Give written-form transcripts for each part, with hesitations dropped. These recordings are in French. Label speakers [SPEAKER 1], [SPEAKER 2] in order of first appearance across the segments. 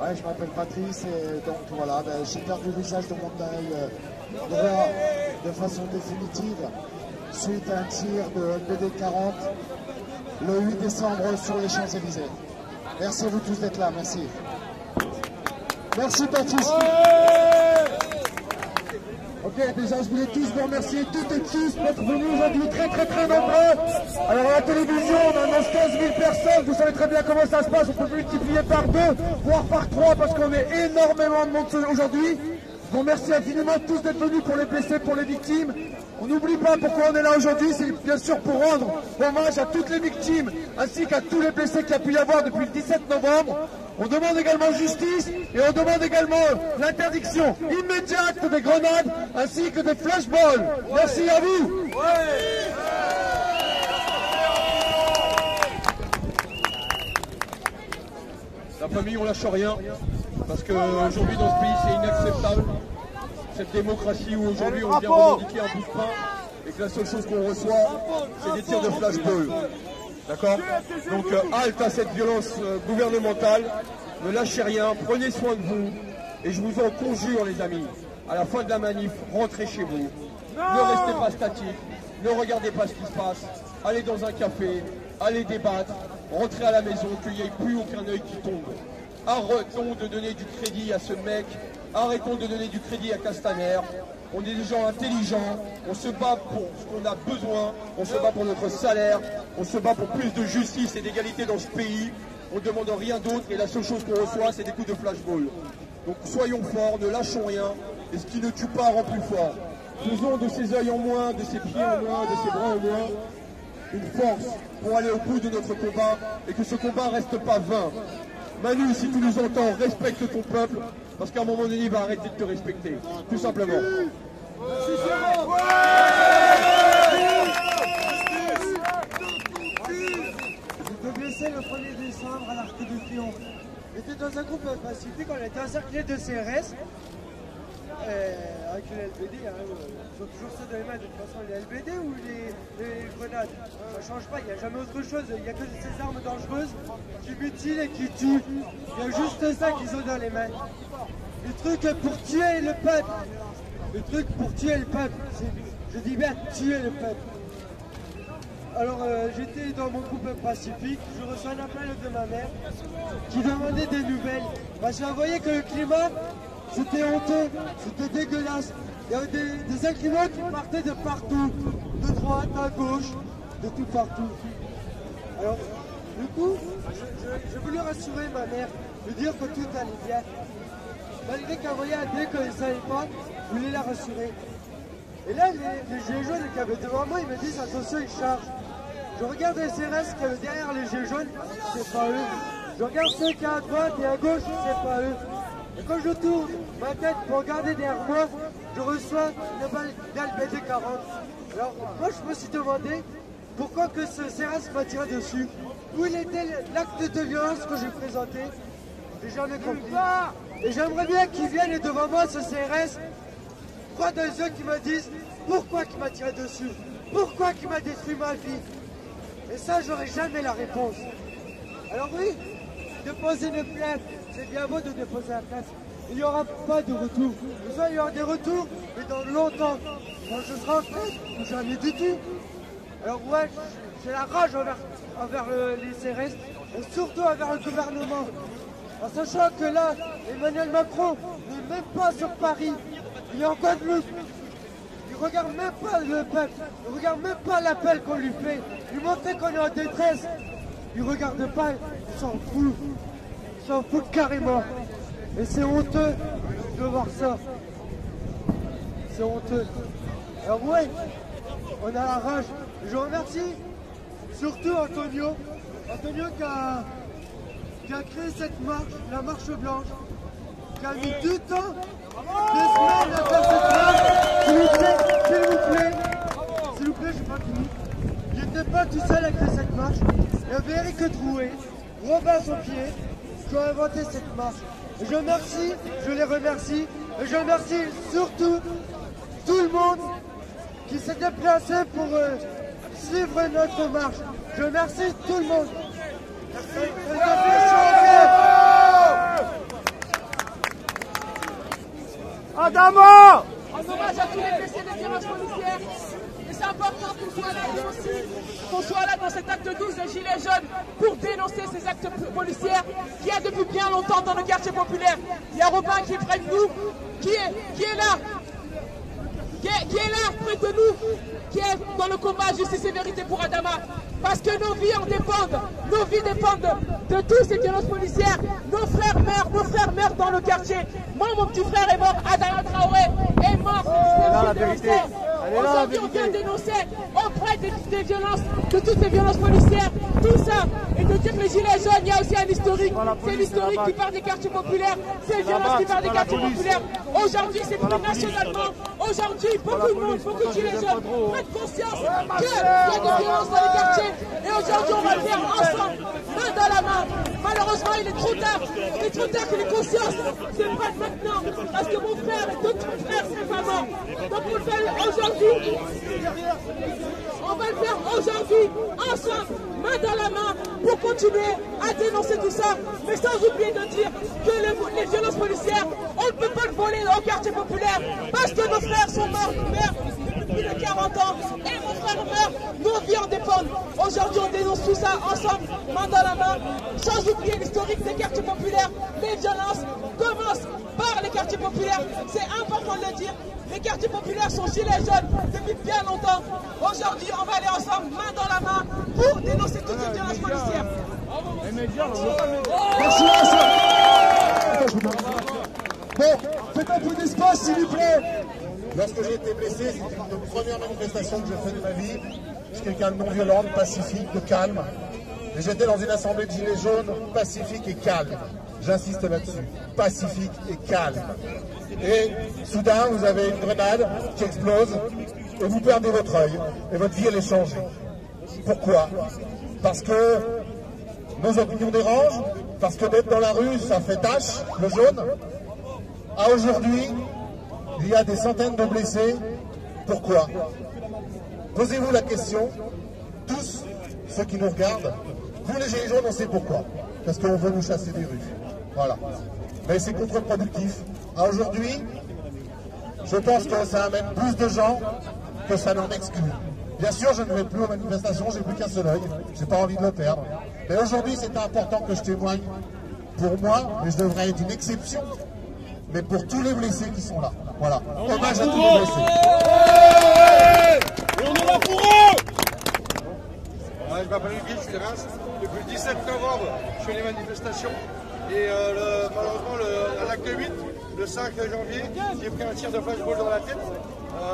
[SPEAKER 1] Ouais, je m'appelle Patrice et donc voilà, j'ai perdu le visage de mon œil de façon définitive suite à un tir de LBD 40 le 8 décembre sur les Champs-Élysées. Merci à vous tous d'être là, merci. Merci Patrice. Ok, déjà je voulais tous vous remercier toutes et tous d'être venus aujourd'hui très nombreux. Alors à la télévision on annonce 15 000 personnes, vous savez très bien comment ça se passe, on peut multiplier par 2, voire par 3 parce qu'on est énormément de monde aujourd'hui. Je vous remercie infiniment tous d'être venus pour les blessés, pour les victimes. On n'oublie pas pourquoi on est là aujourd'hui, c'est bien sûr pour rendre hommage à toutes les victimes ainsi qu'à tous les blessés qu'il y a pu y avoir depuis le 17 novembre. On demande également justice et on demande également l'interdiction immédiate des grenades ainsi que des flashballs. Merci à vous.
[SPEAKER 2] La famille, on lâche rien, parce qu'aujourd'hui dans ce pays c'est inacceptable. Cette démocratie où aujourd'hui on vient revendiquer un bout de pain et que la seule chose qu'on reçoit c'est des tirs de flashball. D'accord? Donc halte à cette violence gouvernementale, ne lâchez rien, prenez soin de vous et je vous en conjure les amis, à la fin de la manif, rentrez chez vous, ne restez pas statique, ne regardez pas ce qui se passe, allez dans un café, allez débattre, rentrez à la maison, qu'il n'y ait plus aucun œil qui tombe. Arrêtons de donner du crédit à ce mec, arrêtons de donner du crédit à Castaner. On est des gens intelligents, on se bat pour ce qu'on a besoin, on se bat pour notre salaire, on se bat pour plus de justice et d'égalité dans ce pays. On ne demande rien d'autre et la seule chose qu'on reçoit, c'est des coups de flashball. Donc soyons forts, ne lâchons rien, et ce qui ne tue pas rend plus fort. Faisons de ses yeux en moins, de ses pieds en moins, de ses bras en moins, une force pour aller au bout de notre combat et que ce combat ne reste pas vain. Manu, si tu nous entends, respecte ton peuple, parce qu'à un moment donné, il va arrêter de te respecter, tout simplement.
[SPEAKER 3] J'étais blessé le 1er décembre à l'Arc de Triomphe. J'étais dans un groupe pacifique, on était encerclés de CRS. Avec les LBD, ils ont toujours ça dans les mains, de toute façon, les LBD ou les grenades. Ça ne change pas, il n'y a jamais autre chose, il n'y a que ces armes dangereuses qui mutilent et qui tuent. Il y a juste ça qu'ils ont dans les mains. Le truc pour tuer le peuple. Le truc pour tuer le peuple. Je dis bien tuer le peuple. Alors j'étais dans mon groupe pacifique, je reçois un appel de ma mère qui demandait des nouvelles. J'ai envoyé que le climat, c'était honteux, c'était dégueulasse. Il y avait des inclinants qui partaient de partout, de droite à gauche, de tout partout. Alors, du coup, je voulais rassurer ma mère, lui dire que tout allait bien. Malgré qu'elle voyait un dé qu'elle ne savait pas, je voulais la rassurer. Et là, les gilets jaunes qui avaient devant moi, ils me disent attention, ils chargent. Je regarde les CRS qui avaient derrière les gilets jaunes, c'est pas eux. Je regarde ceux qui sont à droite et à gauche, c'est pas eux. Et quand je tourne ma tête pour regarder derrière moi, je reçois une balle d'LBD 40. Alors moi je me suis demandé pourquoi que ce CRS m'a tiré dessus. Où il était l'acte de violence que j'ai présenté. J'ai jamais compris. Et j'aimerais bien qu'ils viennent devant moi, ce CRS, droit dans les yeux, qui me disent pourquoi il m'a tiré dessus. Pourquoi il m'a détruit ma vie. Et ça j'aurai jamais la réponse. Alors oui, déposer une plainte. C'est bien beau de déposer la plainte. Il n'y aura pas de retour. Il y aura des retours, mais dans longtemps. Quand je serai en retraite, ou jamais du tout. Alors ouais, j'ai la rage envers les CRS, et surtout envers le gouvernement. En sachant que là, Emmanuel Macron n'est même pas sur Paris. Il est en Guadeloupe. Il ne regarde même pas le peuple. Il ne regarde même pas l'appel qu'on lui fait. Lui montrer qu'on est en détresse. Il ne regarde pas, il s'en fout. Ils s'en foutent carrément. Et c'est honteux de voir ça. C'est honteux. Alors ouais, on a la rage. Je remercie surtout Antonio. Antonio qui a créé cette marche, la marche blanche. Qui a mis du temps, des semaines à faire cette marche. S'il vous plaît, j'ai pas fini. Il n'était pas tout seul à créer cette marche. Il y avait Eric Drouet, Robin Sompier, qui ont inventé cette marche. Et je les remercie, et je remercie surtout tout le monde qui s'est déplacé pour suivre notre marche. Je remercie tout le monde.
[SPEAKER 4] Adama!
[SPEAKER 5] En hommage à tous les blessés des violences policières. Et c'est important qu'on soit là aussi, qu'on soit là dans cet acte 12 de Gilets jaunes pour dénoncer ces actes policiers qui a depuis bien longtemps dans le quartier populaire. Il y a Robin qui est près de nous, qui est là près de nous, qui est dans le combat justice et vérité pour Adama. Parce que nos vies en dépendent, nos vies dépendent de tous ces violences policières. Nos frères meurent dans le quartier. Moi, mon petit frère est mort, Adama Traoré est mort. Aujourd'hui, on vient dénoncer auprès des violences, de toutes ces violences policières, tout ça, et de dire que les gilets jaunes, il y a aussi un historique. C'est l'historique qui part des quartiers populaires, c'est les violences qui partent des quartiers populaires. Aujourd'hui, c'est plus nationalement. Aujourd'hui, beaucoup de monde, beaucoup de gilets jaunes prennent conscience qu'il y a des violences dans les quartiers. Et aujourd'hui, on va le faire ensemble, main dans la main. Malheureusement, il est trop tard. Il est trop tard que les consciences se battent maintenant. Parce que mon frère et d'autres frères ne sont pas morts. Donc on le fait aujourd'hui. On va le faire aujourd'hui, ensemble, main dans la main, pour continuer à dénoncer tout ça. Mais sans oublier de dire que les violences policières, on ne peut pas le voler au quartier populaire. Parce que nos frères sont morts, nos mères, depuis plus de 40 ans. Et mon frère meurt, nos vies en dépendent. Aujourd'hui, on dénonce tout ça ensemble, main dans la main, sans oublier l'historique des quartiers populaires. Les violences commencent par les quartiers populaires. C'est important de le dire. Les quartiers populaires sont gilets jaunes depuis bien longtemps. Aujourd'hui, on va aller ensemble, main dans la main, pour dénoncer toutes ces violences policières.
[SPEAKER 1] Merci Bon, faites un peu d'espace s'il vous plaît.
[SPEAKER 6] Lorsque j'ai été blessé, c'était une première manifestation que j'ai faite de ma vie. Je suis quelqu'un de non violent, de pacifique, de calme. Et j'étais dans une assemblée de gilets jaunes, pacifique et calme. J'insiste là-dessus, pacifique et calme. Et soudain, vous avez une grenade qui explose et vous perdez votre œil. Et votre vie, elle est changée. Pourquoi? Parce que nos opinions dérangent, parce que d'être dans la rue, ça fait tache, le jaune. À aujourd'hui, il y a des centaines de blessés. Pourquoi? Posez-vous la question, tous ceux qui nous regardent, vous les gilets jaunes, on sait pourquoi. Parce qu'on veut nous chasser des rues. Voilà. Mais c'est contre-productif. À aujourd'hui, je pense que ça amène plus de gens que ça n'en exclut. Bien sûr, je ne vais plus aux manifestations, j'ai plus qu'un seul œil. J'ai pas envie de le perdre. Mais aujourd'hui, c'est important que je témoigne pour moi, mais je devrais être une exception. Mais pour tous les blessés qui sont là. Voilà. Hommage à tous les blessés.
[SPEAKER 4] Et on est là pour eux!
[SPEAKER 7] Je m'appelle Guy, je suis de Reims. Depuis le 17 novembre, je fais les manifestations. Et malheureusement, à l'acte 8, le 5 janvier, j'ai pris un tir de flashball dans la tête.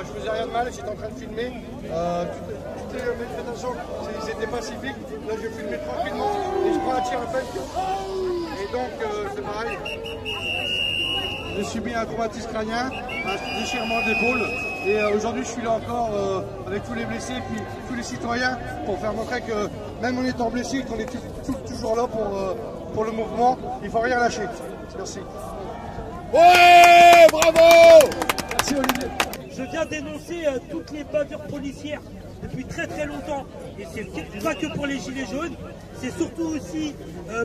[SPEAKER 7] Je faisais rien de mal, j'étais en train de filmer. Toutes les manifestations, c'était pacifique. Là, je filmais tranquillement et je prends un tir en fait. Et donc, c'est pareil. J'ai subi un traumatisme crânien, un déchirement d'épaule. Et aujourd'hui, je suis là encore avec tous les blessés et puis tous les citoyens pour faire montrer que même en étant blessé, qu'on est toujours là pour le mouvement. Il ne faut rien lâcher. Merci.
[SPEAKER 4] Ouais, bravo!
[SPEAKER 1] Merci Olivier.
[SPEAKER 8] Je viens dénoncer toutes les bavures policières depuis très longtemps. Et c'est pas que pour les gilets jaunes, c'est surtout aussi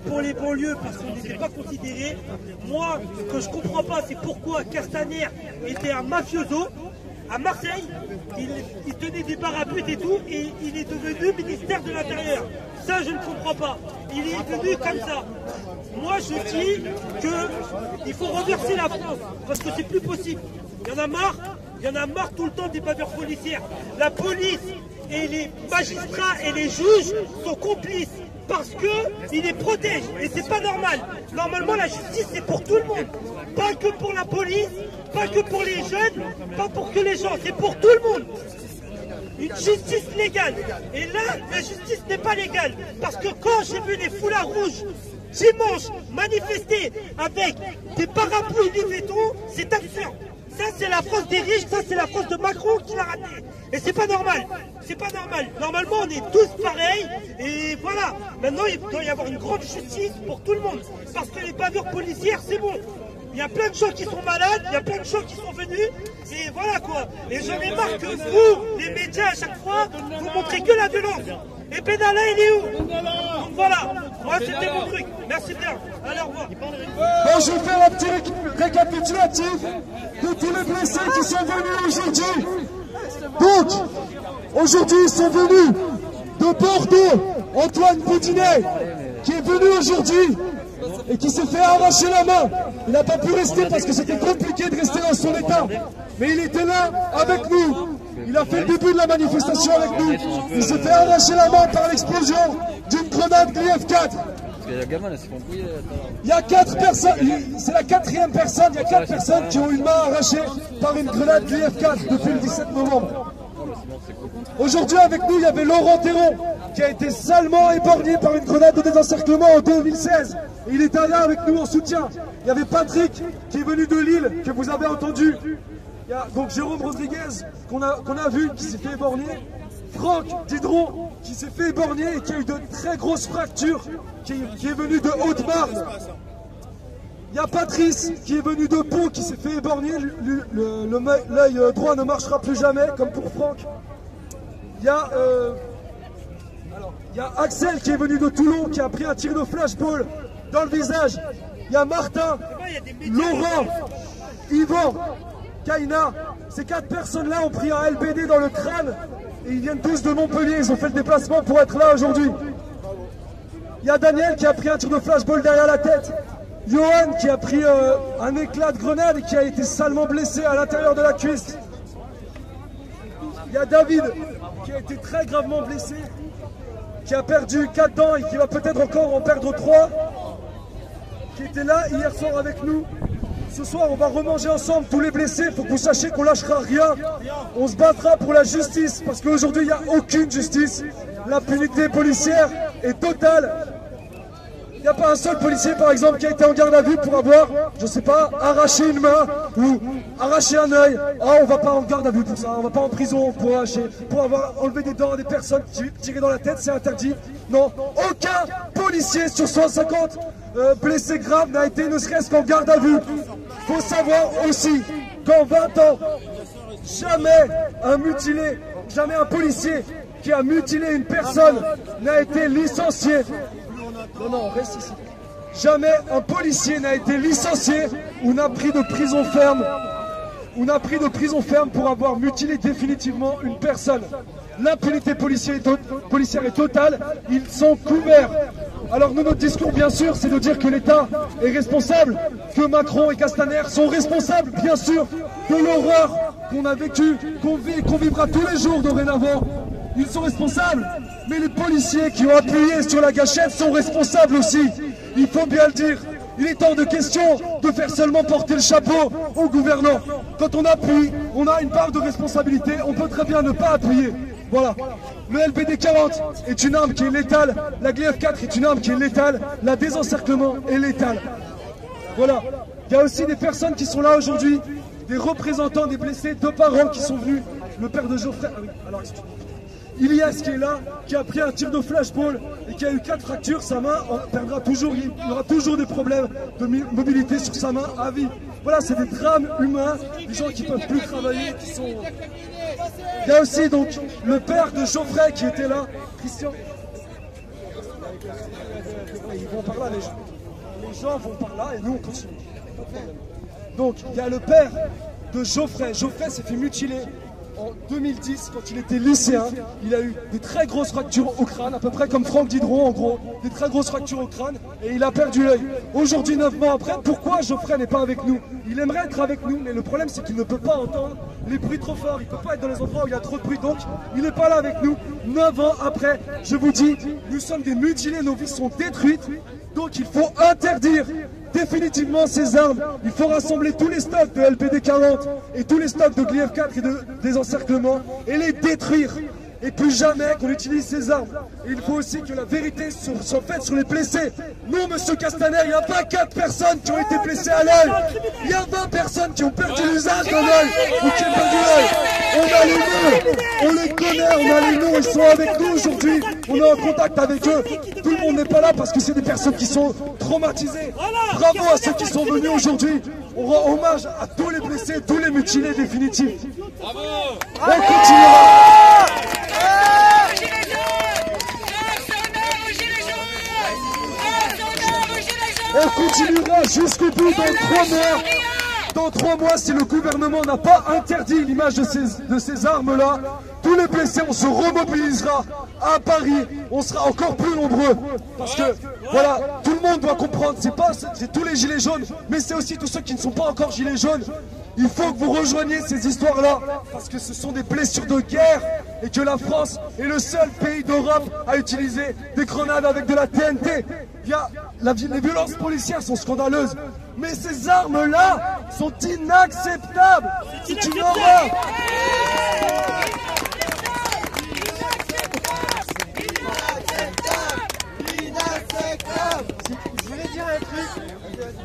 [SPEAKER 8] pour les banlieues parce qu'on n'était pas considérés. Moi, ce que je comprends pas, c'est pourquoi Castaner était un mafioso. À Marseille, il tenait des bars à pute et tout, et il est devenu ministère de l'Intérieur. Ça, je ne comprends pas. Il est venu comme ça. Moi, je dis qu'il faut renverser la France, parce que c'est plus possible. Il y en a marre tout le temps des bavures policières. La police et les magistrats et les juges sont complices. Parce qu'ils les protègent, et c'est pas normal. Normalement, la justice, c'est pour tout le monde. Pas que pour la police, pas que pour les jeunes, pas pour que les gens, c'est pour tout le monde. Une justice légale. Et là, la justice n'est pas légale. Parce que quand j'ai vu les foulards rouges dimanche manifester avec des parapluies Louis Vuitton, c'est absurde. Ça, c'est la France des riches, ça, c'est la France de Macron qui l'a raté. Et c'est pas normal. C'est pas normal. Normalement, on est tous pareils. Et voilà. Maintenant, il doit y avoir une grande justice pour tout le monde. Parce que les bavures policières, c'est bon. Il y a plein de gens qui sont malades, il y a plein de gens qui sont venus. Et voilà quoi. Et j'en ai marre que vous, les médias, à chaque fois, vous montrez que la violence. Et Benalla, il est où? Donc voilà. Moi, c'était mon truc. Merci bien. Allez, au revoir.
[SPEAKER 1] Bon, je vais faire un petit récapitulatif. de tous les blessés qui sont venus aujourd'hui. Donc, aujourd'hui, ils sont venus de Bordeaux. Antoine Boudinet, qui est venu aujourd'hui et qui s'est fait arracher la main. Il n'a pas pu rester parce que c'était compliqué de rester dans son état. Mais il était là avec nous. Il a fait le début de la manifestation avec nous. Il s'est fait arracher la main par l'explosion d'une grenade Glief-4. Il y a 4 personnes, c'est la 4e personne, il y a 4 personnes qui ont une main arrachée par une grenade Glief-4 depuis le 17 novembre. Aujourd'hui avec nous, il y avait Laurent Théron qui a été salement éborgné par une grenade de désencerclement en 2016. Et il était là avec nous en soutien. Il y avait Patrick qui est venu de Lille, que vous avez entendu. Il y a donc Jérôme Rodriguez qu'on a vu, qui s'est fait éborgner. Franck Didron qui s'est fait éborgner et qui a eu de très grosses fractures, qui est venu de Haute-Marne. Il y a Patrice qui est venu de Pau, qui s'est fait éborgner. L'œil droit ne marchera plus jamais, comme pour Franck. Il y a Axel qui est venu de Toulon, qui a pris un tir de flashball dans le visage. Il y a Martin, Laurent, Yvan, Kaina. Ces 4 personnes-là ont pris un LBD dans le crâne et ils viennent tous de Montpellier. Ils ont fait le déplacement pour être là aujourd'hui. Il y a Daniel qui a pris un tir de flashball derrière la tête. Johan qui a pris un éclat de grenade et qui a été salement blessé à l'intérieur de la cuisse. Il y a David qui a été très gravement blessé, qui a perdu 4 dents et qui va peut-être encore en perdre 3, qui était là hier soir avec nous. Ce soir, on va remanger ensemble tous les blessés. Il faut que vous sachiez qu'on lâchera rien. On se battra pour la justice, parce qu'aujourd'hui, il n'y a aucune justice. L'impunité policière est totale. Il n'y a pas un seul policier, par exemple, qui a été en garde à vue pour avoir, je sais pas, arraché une main ou arraché un œil. Ah, on va pas en garde à vue pour ça, on va pas en prison pour arracher, pour avoir enlevé des dents à des personnes tirées dans la tête, c'est interdit. Non, aucun policier sur 150 blessés graves n'a été ne serait-ce qu'en garde à vue. Faut savoir aussi qu'en 20 ans, jamais un policier qui a mutilé une personne n'a été licencié. Non, reste ici. Jamais un policier n'a été licencié ou n'a pris de prison ferme. Pour avoir mutilé définitivement une personne. L'impunité policière est totale. Ils sont couverts. Alors nous, notre discours, bien sûr, c'est de dire que l'État est responsable, que Macron et Castaner sont responsables, bien sûr, de l'horreur qu'on a vécue, qu'on vit et qu'on vivra tous les jours dorénavant. Ils sont responsables, mais les policiers qui ont appuyé sur la gâchette sont responsables aussi. Il faut bien le dire. Il est hors de question de faire seulement porter le chapeau aux gouvernants. Quand on appuie, on a une part de responsabilité. On peut très bien ne pas appuyer. Voilà. Le LBD 40 est une arme qui est létale. La Glief-4 est une arme qui est létale. La désencerclement est létale. Voilà. Il y a aussi des personnes qui sont là aujourd'hui, des représentants des blessés, 2 parents qui sont venus. Le père de Geoffrey. Ah oui, alors excusez-moi. Ilias qui est là, qui a pris un tir de flashball et qui a eu 4 fractures, sa main perdra toujours, il y aura toujours des problèmes de mobilité sur sa main à vie. Voilà, c'est des drames humains, des gens qui ne peuvent plus travailler, qui sont... Il y a aussi donc le père de Geoffrey qui était là, Christian. Ils vont par là, les gens vont par là et nous on continue. Donc il y a le père de Geoffrey. Geoffrey s'est fait mutiler en 2010, quand il était lycéen. Il a eu des très grosses fractures au crâne, à peu près comme Franck Didron en gros, des très grosses fractures au crâne, et il a perdu l'œil. Aujourd'hui, 9 mois après, pourquoi Geoffrey n'est pas avec nous? Il aimerait être avec nous, mais le problème c'est qu'il ne peut pas entendre les bruits trop forts, il ne peut pas être dans les endroits où il y a trop de bruit, donc il n'est pas là avec nous. 9 ans après, je vous dis, nous sommes des mutilés, nos vies sont détruites, donc il faut interdire définitivement ces armes. Il faut rassembler tous les stocks de LBD 40 et tous les stocks de Glief-4 et de désencerclement et les détruire. Et plus jamais qu'on utilise ces armes. Et il faut aussi que la vérité soit faite sur les blessés. Non, monsieur Castaner, il n'y a pas 4 personnes qui ont été blessées à l'œil. Il y a 20 personnes qui ont perdu l'usage de l'œil ou qui ont perdu l'œil. On a les noms, on les connaît, on a les noms, ils sont avec nous aujourd'hui. On est en contact avec eux. Tout le monde n'est pas là parce que c'est des personnes qui sont traumatisées. Bravo à ceux qui sont venus aujourd'hui. On rend hommage à tous les blessés, tous les mutilés définitifs. Bravo. On continuera. On continuera jusqu'au bout dans 3 mois. dans 3 mois, si le gouvernement n'a pas interdit l'image de ces armes-là, tous les blessés, on se remobilisera à Paris, on sera encore plus nombreux. Parce que, voilà, tout le monde doit comprendre, c'est tous les gilets jaunes, mais c'est aussi tous ceux qui ne sont pas encore gilets jaunes. Il faut que vous rejoigniez ces histoires-là, parce que ce sont des blessures de guerre, et que la France est le seul pays d'Europe à utiliser des grenades avec de la TNT. Les violences policières sont scandaleuses, mais ces armes-là sont inacceptables. C'est une horreur.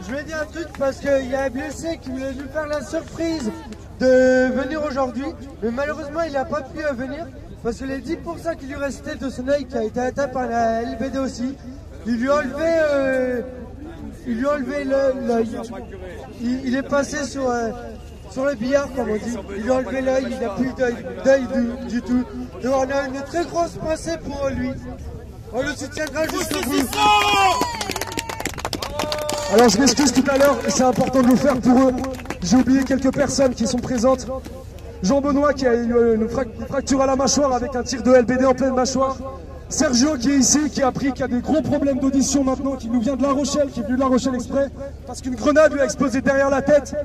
[SPEAKER 3] Je voulais dire un truc parce qu'il y a un blessé qui voulait nous faire la surprise de venir aujourd'hui, mais malheureusement il n'a pas pu venir parce que les 10% qui lui restaient de son œil qui a été atteint par la LBD aussi, il lui a enlevé l'œil. Il est passé sur le billard comme on dit, il lui a enlevé l'œil, il n'a plus d'œil du tout. Donc on a une très grosse pensée pour lui. On le soutiendra jusqu'au bout.
[SPEAKER 1] Alors je m'excuse tout à l'heure, c'est important de le faire pour eux. J'ai oublié quelques personnes qui sont présentes. Jean Benoît qui a eu une fracture à la mâchoire avec un tir de LBD en pleine mâchoire. Sergio qui est ici, qui a appris qu'il y a des gros problèmes d'audition maintenant, qui nous vient de La Rochelle, qui est venu de La Rochelle exprès, parce qu'une grenade lui a explosé derrière la tête.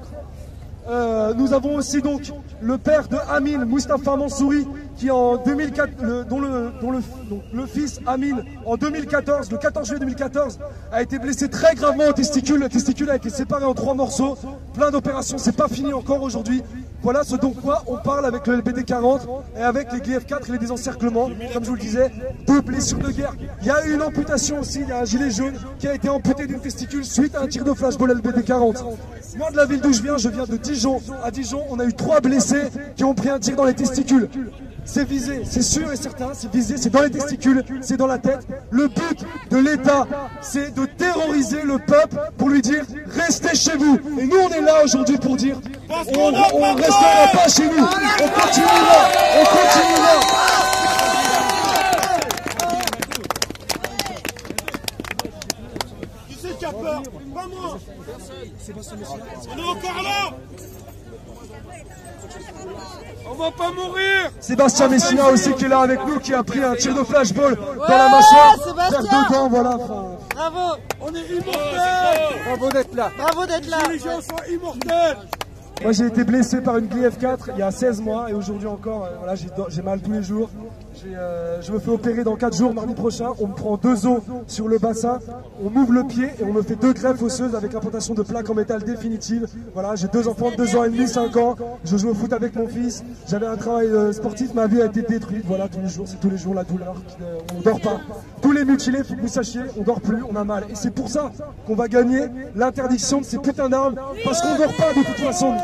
[SPEAKER 1] Nous avons aussi donc le père de Amine, Moustapha Mansouri, qui en 2004, dont le fils Amine, en 2014, le 14 juillet 2014, a été blessé très gravement au testicule. Le testicule a été séparé en 3 morceaux, plein d'opérations, c'est pas fini encore aujourd'hui. Voilà ce dont quoi on parle avec le LBD 40 et avec les GF4 et les désencerclements, comme je vous le disais, 2 blessures de guerre. Il y a eu une amputation aussi, il y a un gilet jaune qui a été amputé d'une testicule suite à un tir de flashball LBD 40. Moi de la ville d'où je viens de Dijon. À Dijon, on a eu 3 blessés qui ont pris un tir dans les testicules. C'est visé, c'est sûr et certain, c'est visé, c'est dans les testicules, c'est dans la tête. Le but de l'État, c'est de terroriser le peuple pour lui dire « Restez chez vous ». Et nous, on est là aujourd'hui pour dire « On ne restera pas chez nous, on continuera, on continuera ».
[SPEAKER 4] Qui c'est qui a peur? Pas moi. On est encore là. On va pas mourir.
[SPEAKER 1] Sébastien Messina aussi qui est là avec nous, qui a pris un tir de flashball dans la mâchoire, vers 2 ans, voilà.
[SPEAKER 4] Bravo. On est immortels.
[SPEAKER 3] Bravo d'être là.
[SPEAKER 4] Bravo d'être là. Les gens sont immortels.
[SPEAKER 1] Moi j'ai été blessé par une GF4 il y a 16 mois et aujourd'hui encore, voilà, j'ai mal tous les jours. Je me fais opérer dans 4 jours, mardi prochain. On me prend 2 os sur le bassin, on m'ouvre le pied et on me fait 2 greffes osseuses avec implantation de plaques en métal définitive. Voilà, j'ai 2 enfants de 2 ans et demi, 5 ans. Je joue au foot avec mon fils. J'avais un travail sportif, ma vie a été détruite. Voilà, tous les jours, c'est tous les jours la douleur. On dort pas. Tous les mutilés, faut que vous sachiez, on dort plus, on a mal. Et c'est pour ça qu'on va gagner l'interdiction de ces putains d'armes, parce qu'on dort pas de toute façon.